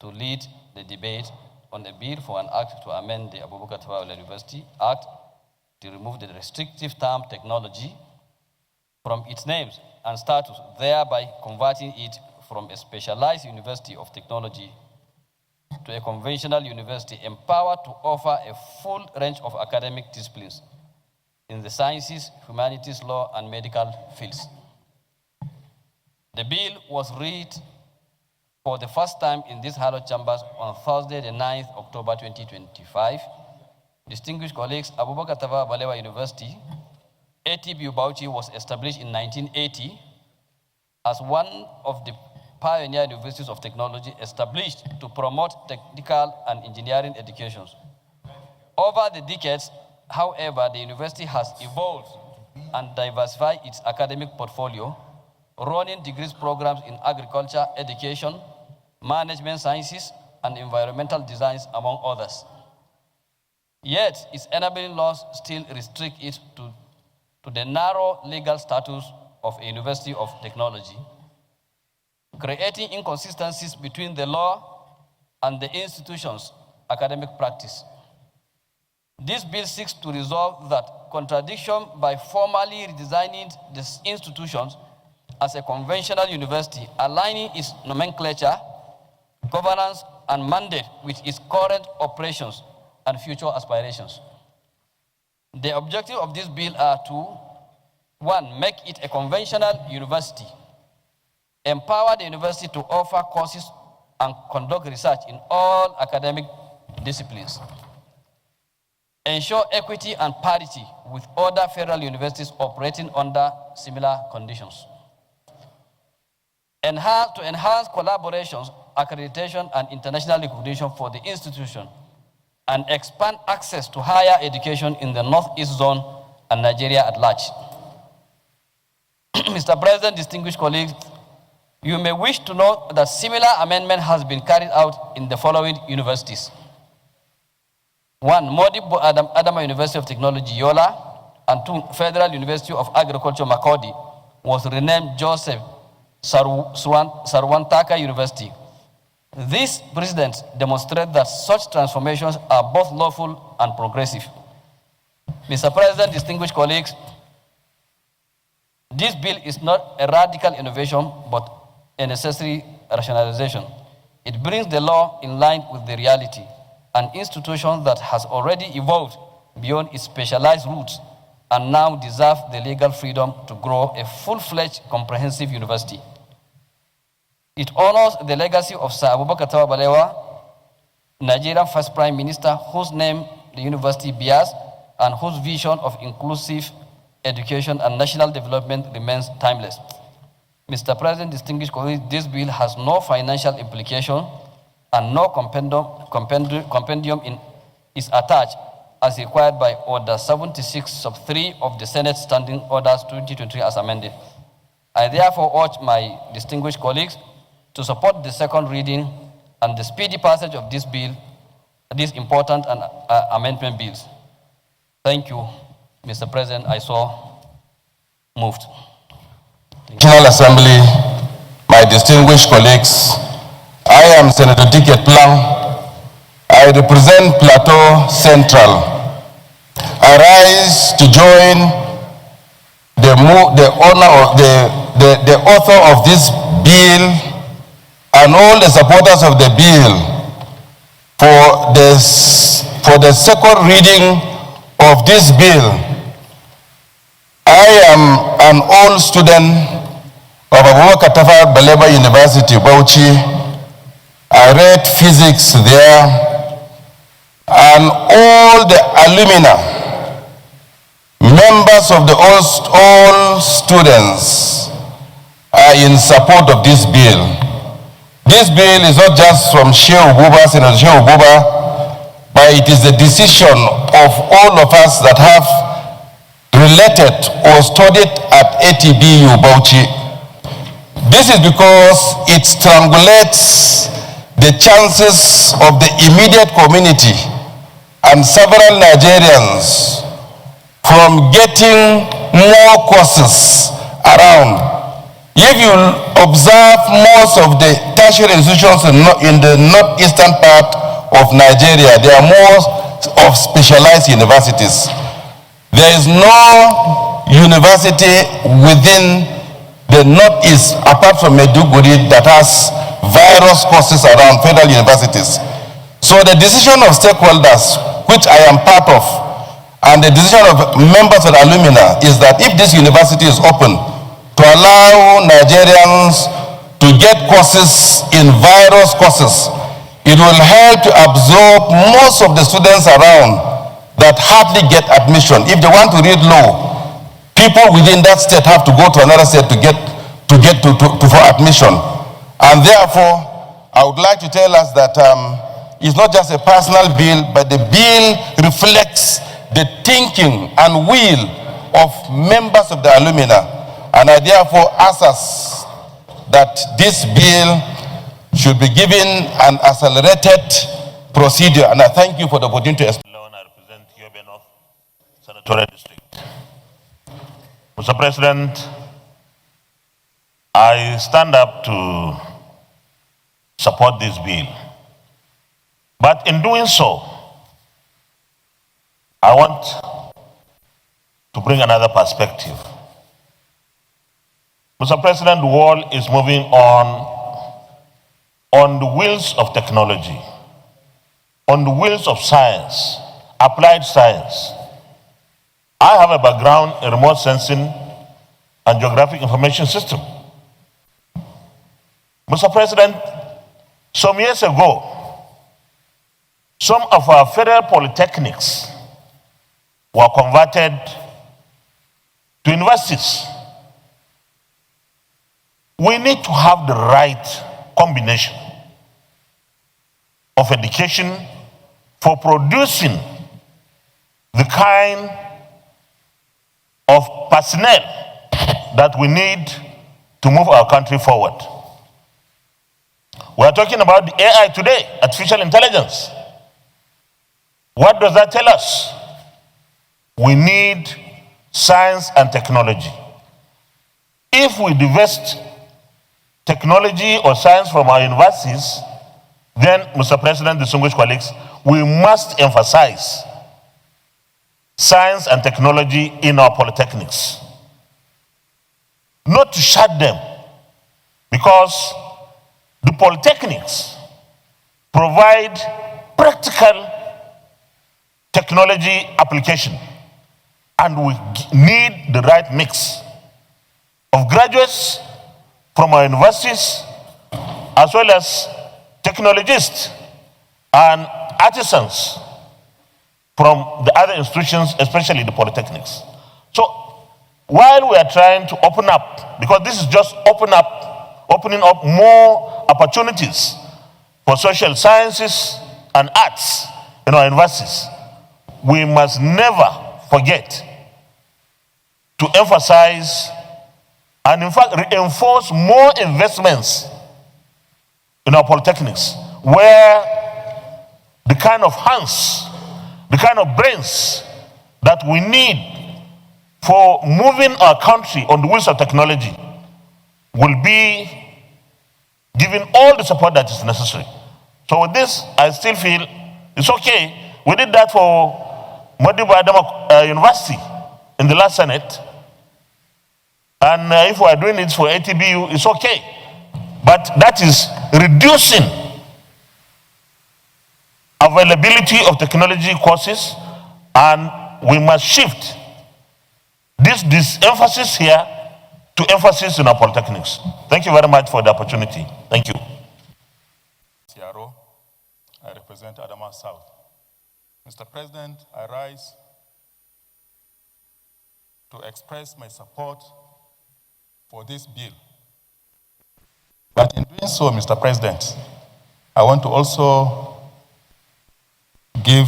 to lead the debate on a bill for an act to amend the Abubakar Tafawa Balewa University Act to remove the restrictive term technology from its names and status, thereby converting it from a specialized university of technology to a conventional university empowered to offer a full range of academic disciplines in the sciences, humanities, law, and medical fields. The bill was read for the first time in this hallowed chambers on Thursday, the 9th October 2025. Distinguished colleagues, Abubakar Tafawa Balewa University, ATBU Bauchi, was established in 1980 as one of the pioneer universities of technology established to promote technical and engineering educations. Over the decades, however, the university has evolved and diversified its academic portfolio, running degrees programs in agriculture, education, management sciences, and environmental designs, among others. Yet, its enabling laws still restrict it to the narrow legal status of a university of technology, creating inconsistencies between the law and the institution's academic practice. This bill seeks to resolve that contradiction by formally redesigning the institutions as a conventional university, aligning its nomenclature, governance, and mandate with its current operations and future aspirations. The objective of this bill are to, 1, make it a conventional university, empower the university to offer courses and conduct research in all academic disciplines, ensure equity and parity with other federal universities operating under similar conditions, to enhance collaborations, accreditation, and international recognition for the institution, and expand access to higher education in the Northeast Zone and Nigeria at large. Mr. President, distinguished colleagues, you may wish to know that similar amendment has been carried out in the following universities. 1, Modibo Adama University of Technology, Yola, and 2, Federal University of Agriculture, Makurdi, was renamed Joseph Sarwantaka University. This precedent demonstrates that such transformations are both lawful and progressive. Mr. President, distinguished colleagues, this bill is not a radical innovation, but a necessary rationalization. It brings the law in line with the reality. An institution that has already evolved beyond its specialized roots and now deserves the legal freedom to grow a full-fledged comprehensive university. It honors the legacy of Sir Abubakar Tafawa Balewa, Nigerian first Prime Minister, whose name the university bears and whose vision of inclusive education and national development remains timeless. Mr. President, distinguished colleagues, this bill has no financial implication and no compendium is attached as required by Order 76 sub 3 of the Senate Standing Orders 2023 as amended. I therefore urge my distinguished colleagues to support the second reading and the speedy passage of this bill, these important and amendment bills. Thank you, Mr. President. I so moved. National Assembly, my distinguished colleagues, I am Senator Ticket Plan. I represent Plateau Central. I rise to join the author of this bill and all the supporters of the bill for the second reading of this bill. I am an old student of Abubakar Tafawa Balewa University, Bauchi. I read physics there, and all the alumni, members of the all students are in support of this bill. This bill is not just from Senator Shehu Buba, but it is the decision of all of us that have related or studied at ATBU Bauchi. This is because it strangulates the chances of the immediate community and several Nigerians from getting more courses around If you observe most of the tertiary institutions in the northeastern part of Nigeria, they are more of specialized universities. There is no university within the northeast, apart from Maiduguri, that has various courses around federal universities. So the decision of stakeholders, which I am part of, and the decision of members of the alumni is that if this university is open, to allow Nigerians to get courses in various courses, it will help to absorb most of the students around that hardly get admission. If they want to read law, people within that state have to go to another state to for admission. And therefore, I would like to tell us that it's not just a personal bill, but the bill reflects the thinking and will of members of the alumni. And I therefore ask us that this bill should be given an accelerated procedure. And I thank you for the opportunity to explain. I represent Yobe North Senatorial District. Mr. President, I stand up to support this bill. But in doing so, I want to bring another perspective. Mr. President, the world is moving on the wheels of technology, on the wheels of science, applied science. I have a background in remote sensing and geographic information system. Mr. President, some years ago, some of our federal polytechnics were converted to universities. We need to have the right combination of education for producing the kind of personnel that we need to move our country forward. We are talking about the AI today, artificial intelligence. What does that tell us? We need science and technology. If we divest technology or science from our universities, then, Mr. President, distinguished colleagues, we must emphasize science and technology in our polytechnics. Not to shut them, because the polytechnics provide practical technology application, and we need the right mix of graduates from our universities, as well as technologists and artisans from the other institutions, especially the polytechnics. So while we are trying to open up, because this is just opening up more opportunities for social sciences and arts in our universities, we must never forget to emphasize and in fact reinforce more investments in our polytechnics, where the kind of hands, the kind of brains that we need for moving our country on the wheels of technology will be given all the support that is necessary. So with this, I still feel it's okay. We did that for Modibo Adama University in the last Senate. And if we are doing it for ATBU, it's okay. But that is reducing availability of technology courses, and we must shift this emphasis here to emphasis in our polytechnics. Thank you very much for the opportunity. Thank you. I represent Adama South. Mr. President, I rise to express my support for this bill. But in doing so, Mr. President, I want to also give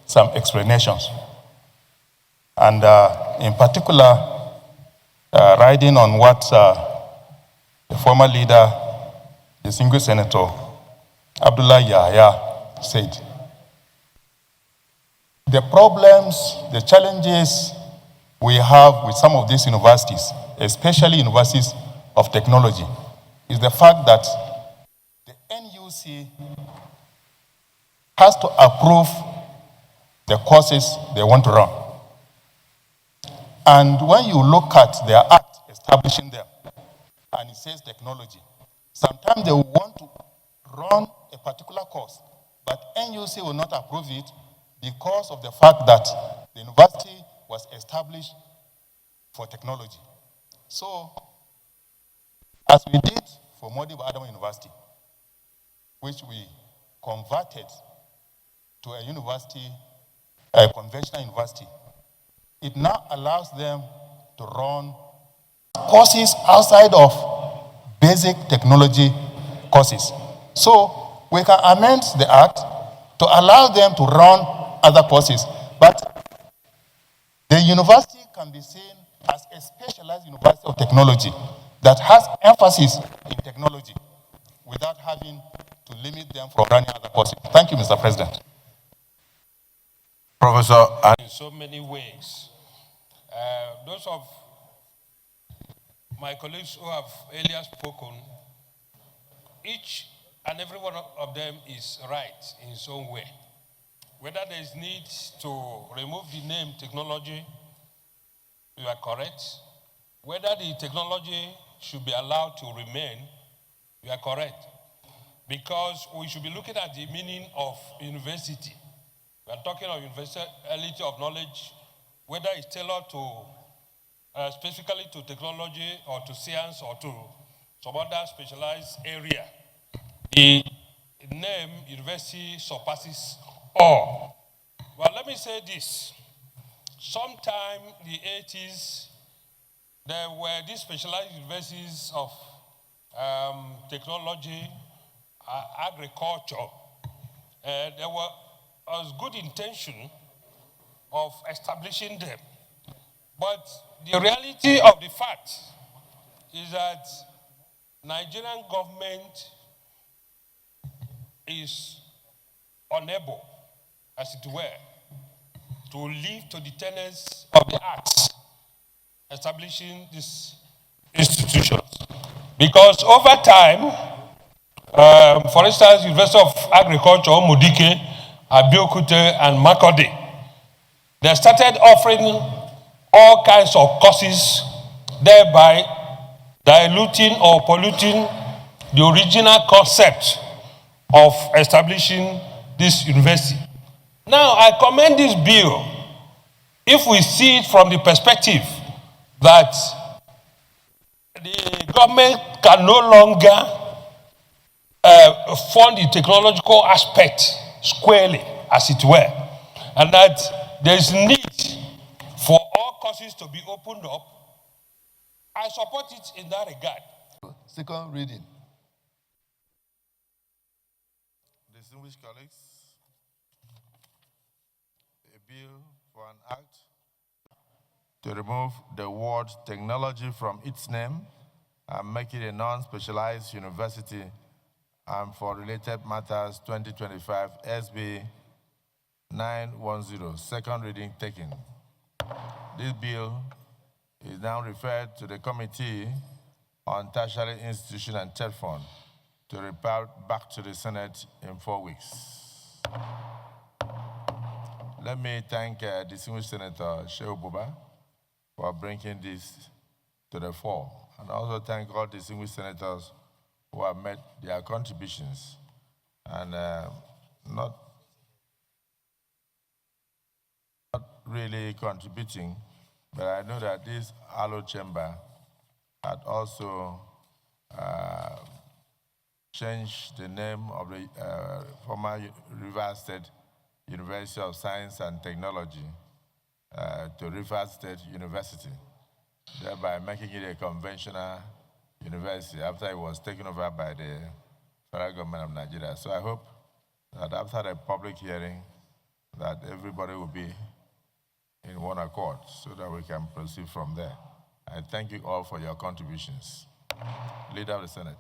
some explanations. And in particular, riding on what the former leader, distinguished Senator Abdullah Yahya said. The problems, the challenges we have with some of these universities, especially universities of technology is the fact that the NUC has to approve the courses they want to run. And when you look at their act establishing them, and it says technology, sometimes they will want to run a particular course, but NUC will not approve it because of the fact that the university was established for technology. So, as we did for Modibo Adama University, which we converted to a university, a conventional university, it now allows them to run courses outside of basic technology courses. So we can amend the act to allow them to run other courses, but the university can be seen as a specialized university of technology that has emphasis in technology without having to limit them from running other courses. Thank you, Mr. President. Professor. In so many ways. Those of my colleagues who have earlier spoken, each and every one of them is right in his own way. Whether there is need to remove the name technology, you are correct. Whether the technology should be allowed to remain, you are correct. Because we should be looking at the meaning of university. We are talking of universality of knowledge, whether it's tailored to specifically to technology or to science or to some other specialized area. The name university surpasses all. Well, let me say this. Sometime in the 80s, there were these specialized universities of technology, agriculture. There was good intention of establishing them. But the reality of the fact is that Nigerian government is unable, as it were, to live to the tenets of the acts establishing these institutions. Because over time, for instance, University of Agriculture, Mudike, Abeokuta, and Makurdi, they started offering all kinds of courses, thereby diluting or polluting the original concept of establishing this university. Now, I commend this bill if we see it from the perspective that the government can no longer fund the technological aspect squarely, as it were, and that there is need for all courses to be opened up. I support it in that regard. Second reading. Distinguished colleagues, a bill for an act to remove the word technology from its name and make it a non-specialized university, and for related matters 2025 SB 910, second reading taken. This bill is now referred to the Committee on Tertiary Institution and TED Fund to report back to the Senate in 4 weeks. Let me thank distinguished Senator Shehu Buba for bringing this to the fore, and also thank all distinguished senators who have made their contributions and not really contributing, but I know that this Allo Chamber had also changed the name of the former Rivers State University of Science and Technology to Rivers State University, thereby making it a conventional university after it was taken over by the federal government of Nigeria. So I hope that after the public hearing, that everybody will be in one accord so that we can proceed from there. I thank you all for your contributions. Leader of the Senate.